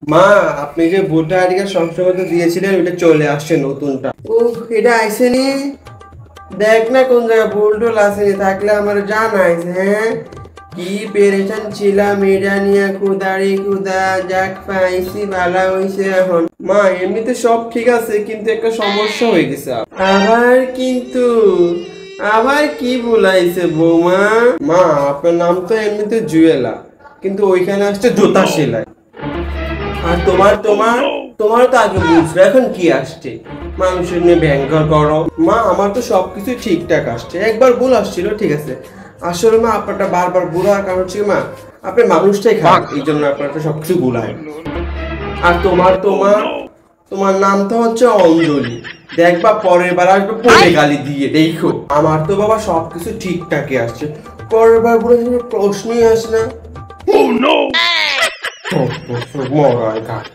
মা, আপনি যে ভোটার আইডি কার্ড সংশোধন দিয়েছিলেন ওটা চলে আসছে নতুনটা। এটা আইসেনি। দেখ না কোন জায়গায় ভুল টুল আসেনি, থাকলে আমার জানাইস। হ্যাঁ, কি পেরেশান ছিলাম এটা নিয়ে, খুদারি খুদা, যাক পাইছি ভালো হইছে এখন। মা, এমনিতে সব ঠিক আছে, কিন্তু একটা সমস্যা হয়ে গেছে। আবার কিন্তু আবার কি ভুলাইছে বৌমা? মা, আপনার নাম তো এমনিতে জুয়েলা, কিন্তু ওইখানে আসছে জুতা সেলাই। আর তোমার তোমার তোমার তো আগে বুঝলো, এখন কি আসছে? মানুষের নিয়ে ভয়ঙ্কর করো। মা, আমার তো সবকিছু ঠিকঠাক আসছে, একবার ভুল আসছিল, ঠিক আছে। আসলে মা, আপনারটা বারবার ভুল হওয়ার কারণ হচ্ছে মা, আপনি মানুষটাই খারাপ, এই জন্য আপনার তো সবকিছু ভুল হয়। আর তোমার তোমার তোমার নাম তো হচ্ছে অঞ্জলি। দেখবা পরের বার আসবে পরে গালি দিয়ে, দেখো। আমার তো বাবা সবকিছু ঠিকঠাকই আসছে, পরের বার বলে প্রশ্নই আসে না। মরার ঘাট।